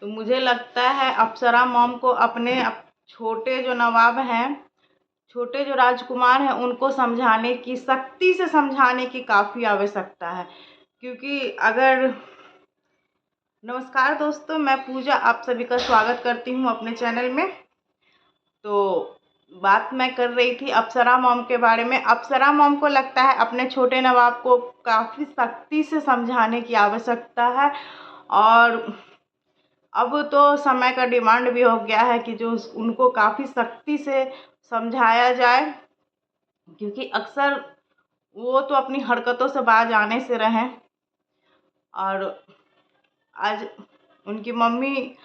तो मुझे लगता है अप्सरा मॉम को अपने छोटे जो नवाब हैं, छोटे जो राजकुमार हैं, उनको समझाने की, सख्ती से समझाने की काफ़ी आवश्यकता है। क्योंकि अगर नमस्कार दोस्तों, मैं पूजा आप सभी का स्वागत करती हूँ अपने चैनल में। तो बात मैं कर रही थी अप्सरा मॉम के बारे में। अप्सरा मॉम को लगता है अपने छोटे नवाब को काफ़ी सख्ती से समझाने की आवश्यकता है। और अब तो समय का डिमांड भी हो गया है कि जो उनको काफ़ी सख्ती से समझाया जाए, क्योंकि अक्सर वो तो अपनी हरकतों से बाज आने से रहें। और आज उनकी मम्मी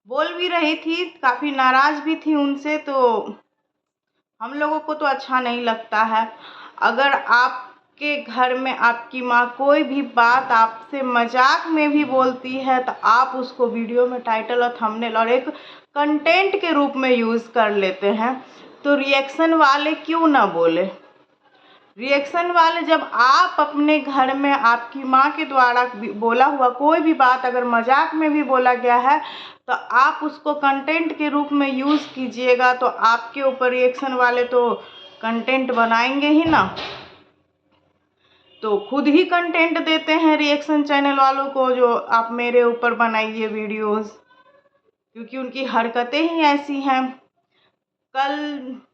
बोल भी रही थी, काफ़ी नाराज़ भी थी उनसे, तो हम लोगों को तो अच्छा नहीं लगता है। अगर आपके घर में आपकी माँ कोई भी बात आपसे मजाक में भी बोलती है तो आप उसको वीडियो में टाइटल और थंबनेल और एक कंटेंट के रूप में यूज़ कर लेते हैं। तो रिएक्शन वाले क्यों ना बोले? रिएक्शन वाले, जब आप अपने घर में आपकी माँ के द्वारा बोला हुआ कोई भी बात अगर मजाक में भी बोला गया है तो आप उसको कंटेंट के रूप में यूज़ कीजिएगा, तो आपके ऊपर रिएक्शन वाले तो कंटेंट बनाएंगे ही ना। तो खुद ही कंटेंट देते हैं रिएक्शन चैनल वालों को, जो आप मेरे ऊपर बनाइए वीडियोस, क्योंकि उनकी हरकतें ही ऐसी हैं। कल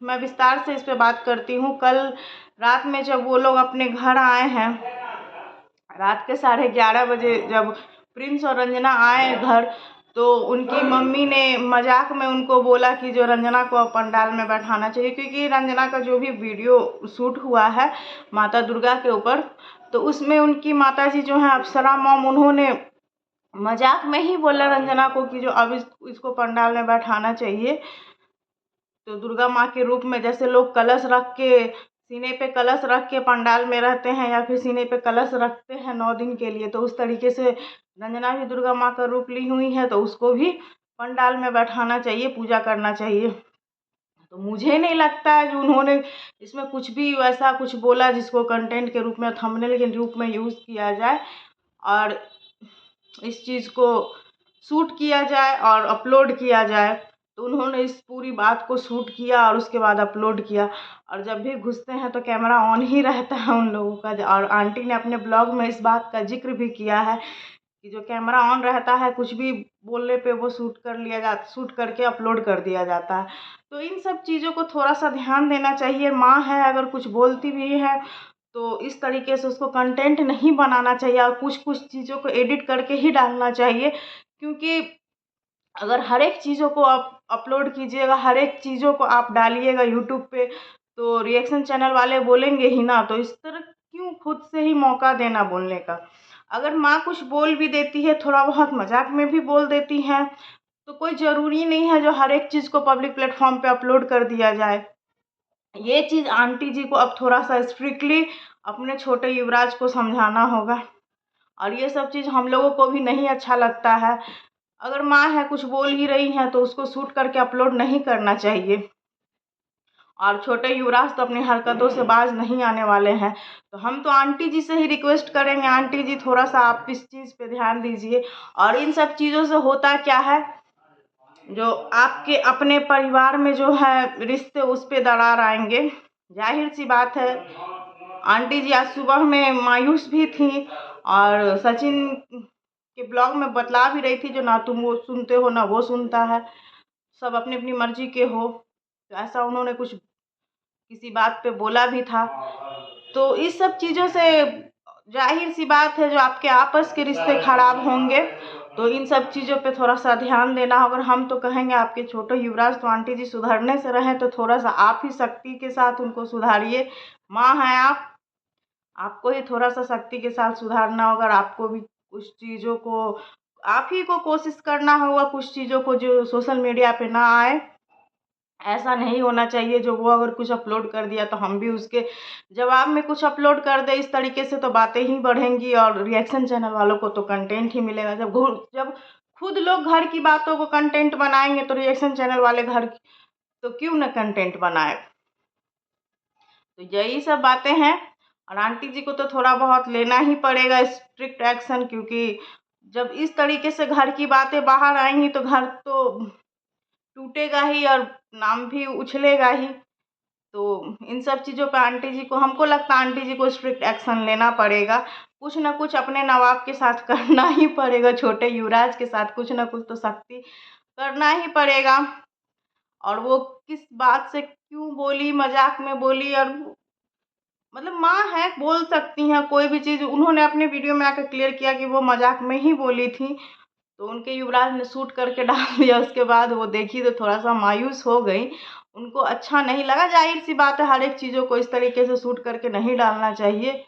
मैं विस्तार से इस पे बात करती हूँ। कल रात में जब वो लोग अपने घर आए हैं, रात के 11:30 बजे जब प्रिंस और रंजना आए घर, तो उनकी मम्मी ने मजाक में उनको बोला कि जो रंजना को पंडाल में बैठाना चाहिए, क्योंकि रंजना का जो भी वीडियो शूट हुआ है माता दुर्गा के ऊपर, तो उसमें उनकी माताजी जो हैं अप्सरा मॉम, उन्होंने मजाक में ही बोला रंजना को कि जो अब इसको पंडाल में बैठाना चाहिए। तो दुर्गा माँ के रूप में जैसे लोग कलश रख के, सीने पे कलश रख के पंडाल में रहते हैं, या फिर सीने पे कलश रखते हैं 9 दिन के लिए, तो उस तरीके से रंजना भी दुर्गा माँ का रूप ली हुई है, तो उसको भी पंडाल में बैठाना चाहिए, पूजा करना चाहिए। तो मुझे नहीं लगता है जो उन्होंने इसमें कुछ भी वैसा कुछ बोला जिसको कंटेंट के रूप में, थंबनेल के रूप में यूज़ किया जाए और इस चीज़ को शूट किया जाए और अपलोड किया जाए। तो उन्होंने इस पूरी बात को शूट किया और उसके बाद अपलोड किया। और जब भी घुसते हैं तो कैमरा ऑन ही रहता है उन लोगों का। और आंटी ने अपने ब्लॉग में इस बात का जिक्र भी किया है कि जो कैमरा ऑन रहता है, कुछ भी बोलने पे वो शूट करके अपलोड कर दिया जाता है। तो इन सब चीज़ों को थोड़ा सा ध्यान देना चाहिए। माँ है, अगर कुछ बोलती भी है तो इस तरीके से उसको कंटेंट नहीं बनाना चाहिए और कुछ कुछ चीज़ों को एडिट करके ही डालना चाहिए। क्योंकि अगर हर एक चीज़ों को आप अपलोड कीजिएगा, हर एक चीज़ों को आप डालिएगा यूट्यूब पे, तो रिएक्शन चैनल वाले बोलेंगे ही ना। तो इस तरह क्यों खुद से ही मौका देना बोलने का। अगर माँ कुछ बोल भी देती है, थोड़ा बहुत मजाक में भी बोल देती हैं, तो कोई ज़रूरी नहीं है जो हर एक चीज़ को पब्लिक प्लेटफॉर्म पे अपलोड कर दिया जाए। ये चीज़ आंटी जी को अब थोड़ा सा स्ट्रिक्टली अपने छोटे युवराज को समझाना होगा। और ये सब चीज़ हम लोगों को भी नहीं अच्छा लगता है। अगर माँ है, कुछ बोल ही रही हैं, तो उसको शूट करके अपलोड नहीं करना चाहिए। और छोटे युवराज तो अपनी हरकतों से बाज नहीं आने वाले हैं। तो हम तो आंटी जी से ही रिक्वेस्ट करेंगे, आंटी जी थोड़ा सा आप इस चीज़ पे ध्यान दीजिए। और इन सब चीज़ों से होता क्या है, जो आपके अपने परिवार में जो है रिश्ते, उस पे दरार आएंगे। जाहिर सी बात है। आंटी जी आज सुबह में मायूस भी थी और सचिन के ब्लॉग में बतला भी रही थी, जो ना तुम वो सुनते हो ना वो सुनता है, सब अपनी अपनी मर्जी के हो। तो ऐसा उन्होंने कुछ किसी बात पे बोला भी था। तो इस सब चीज़ों से जाहिर सी बात है, जो आपके आपस के रिश्ते खराब होंगे। तो इन सब चीज़ों पे थोड़ा सा ध्यान देना। अगर हम तो कहेंगे आपके छोटे युवराज, तो आंटी जी सुधरने से रहें, तो थोड़ा सा आप ही सख्ती के साथ उनको सुधारिए। माँ हैं आप, आपको ही थोड़ा सा सख्ती के साथ सुधारना होगा। और आपको भी कुछ चीज़ों को आप ही को कोशिश करना होगा, कुछ चीज़ों को जो सोशल मीडिया पे ना आए। ऐसा नहीं होना चाहिए जो वो अगर कुछ अपलोड कर दिया तो हम भी उसके जवाब में कुछ अपलोड कर दे। इस तरीके से तो बातें ही बढ़ेंगी और रिएक्शन चैनल वालों को तो कंटेंट ही मिलेगा। जब खुद लोग घर की बातों को कंटेंट बनाएंगे, तो रिएक्शन चैनल वाले घर की तो क्यों ना कंटेंट बनाए। तो यही सब बातें हैं। और आंटी जी को तो थोड़ा बहुत लेना ही पड़ेगा स्ट्रिक्ट एक्शन, क्योंकि जब इस तरीके से घर की बातें बाहर आएंगी तो घर तो टूटेगा ही और नाम भी उछलेगा ही। तो इन सब चीज़ों पे आंटी जी को, हमको लगता है आंटी जी को स्ट्रिक्ट एक्शन लेना पड़ेगा। कुछ ना कुछ अपने नवाब के साथ करना ही पड़ेगा, छोटे युवराज के साथ कुछ ना कुछ तो सख्ती करना ही पड़ेगा। और वो किस बात से क्यों बोली, मजाक में बोली, और मतलब माँ है, बोल सकती हैं कोई भी चीज़। उन्होंने अपने वीडियो में आकर क्लियर किया कि वो मजाक में ही बोली थी, तो उनके युवराज ने शूट करके डाल दिया। उसके बाद वो देखी तो थोड़ा सा मायूस हो गई, उनको अच्छा नहीं लगा। जाहिर सी बात है, हर एक चीज़ों को इस तरीके से शूट करके नहीं डालना चाहिए।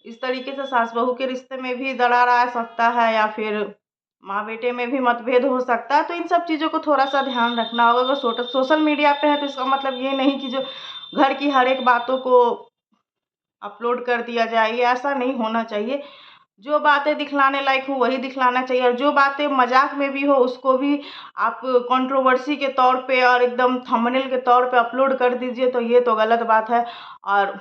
इस तरीके से सास बहू के रिश्ते में भी दरार आ सकता है, या फिर माँ बेटे में भी मतभेद हो सकता है। तो इन सब चीज़ों को थोड़ा सा ध्यान रखना होगा। अगर सोशल मीडिया पे है तो इसका मतलब ये नहीं कि जो घर की हर एक बातों को अपलोड कर दिया जाए, ये ऐसा नहीं होना चाहिए। जो बातें दिखलाने लायक हो वही दिखलाना चाहिए, और जो बातें मजाक में भी हो उसको भी आप कंट्रोवर्सी के तौर पे और एकदम थंबनेल के तौर पे अपलोड कर दीजिए, तो ये तो गलत बात है। और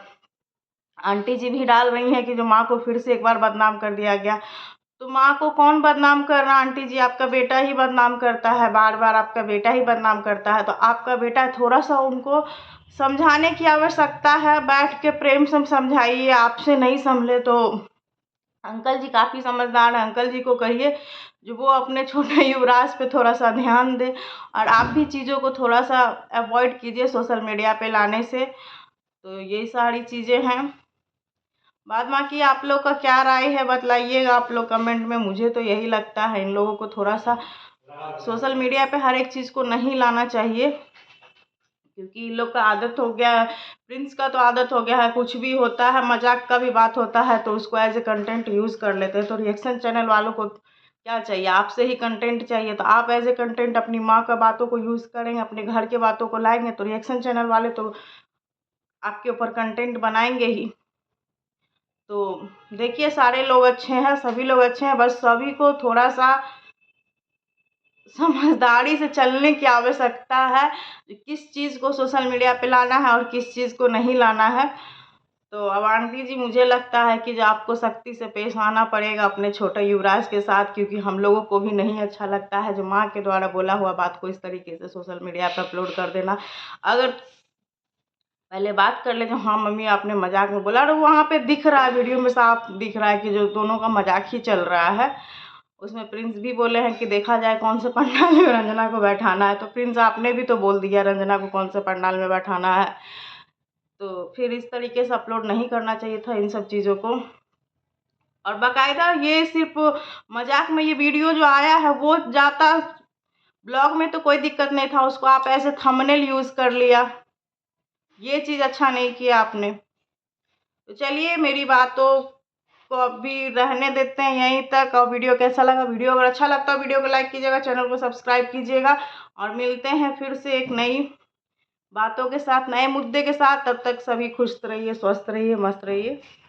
आंटी जी भी डाल रही हैं कि जो माँ को फिर से एक बार बदनाम कर दिया गया। तो माँ को कौन बदनाम कर रहा? आंटी जी, आपका बेटा ही बदनाम करता है, बार बार आपका बेटा ही बदनाम करता है। तो आपका बेटा, थोड़ा सा उनको समझाने की आवश्यकता है, बैठ के प्रेम से समझाइए। आपसे नहीं संभले तो अंकल जी काफ़ी समझदार हैं, अंकल जी को कहिए जो वो अपने छोटे युवराज पे थोड़ा सा ध्यान दे, और आप भी चीज़ों को थोड़ा सा अवॉइड कीजिए सोशल मीडिया पे लाने से। तो यही सारी चीज़ें हैं। बाद बाकी आप लोग का क्या राय है बतलाइएगा आप लोग कमेंट में। मुझे तो यही लगता है इन लोगों को थोड़ा सा सोशल मीडिया पे हर एक चीज़ को नहीं लाना चाहिए, क्योंकि इन लोग का आदत हो गया है। प्रिंस का तो आदत हो गया है, कुछ भी होता है, मजाक का भी बात होता है तो उसको एज ए कंटेंट यूज़ कर लेते हैं। तो रिएक्शन चैनल वालों को क्या चाहिए? आपसे ही कंटेंट चाहिए, तो आप एज ए कंटेंट अपनी माँ का बातों को यूज़ करेंगे, अपने घर के बातों को लाएंगे, तो रिएक्शन चैनल वाले तो आपके ऊपर कंटेंट बनाएंगे ही। तो देखिए, सारे लोग अच्छे हैं, सभी लोग अच्छे हैं, बस सभी को थोड़ा सा समझदारी से चलने की आवश्यकता है, किस चीज़ को सोशल मीडिया पे लाना है और किस चीज़ को नहीं लाना है। तो अब आंटी जी, मुझे लगता है कि जो आपको सख्ती से पेश आना पड़ेगा अपने छोटे युवराज के साथ, क्योंकि हम लोगों को भी नहीं अच्छा लगता है जो माँ के द्वारा बोला हुआ बात को इस तरीके से सोशल मीडिया पर अपलोड कर देना। अगर पहले बात कर ले जो हाँ मम्मी आपने मजाक में बोला, और वहाँ पे दिख रहा है, वीडियो में साफ दिख रहा है कि जो दोनों का मजाक ही चल रहा है। उसमें प्रिंस भी बोले हैं कि देखा जाए कौन से पंडाल में रंजना को बैठाना है, तो प्रिंस आपने भी तो बोल दिया रंजना को कौन से पंडाल में बैठाना है। तो फिर इस तरीके से अपलोड नहीं करना चाहिए था इन सब चीज़ों को। और बाकायदा ये सिर्फ मजाक में ये वीडियो जो आया है, वो जाता ब्लॉग में तो कोई दिक्कत नहीं था, उसको आप ऐसे थंबनेल यूज़ कर लिया, ये चीज़ अच्छा नहीं किया आपने। तो चलिए, मेरी बातों को अभी रहने देते हैं यहीं तक। और वीडियो कैसा लगा? वीडियो अगर अच्छा लगता है वीडियो को लाइक कीजिएगा, चैनल को सब्सक्राइब कीजिएगा, और मिलते हैं फिर से एक नई बातों के साथ, नए मुद्दे के साथ। तब तक सभी खुश रहिए, स्वस्थ रहिए, मस्त रहिए।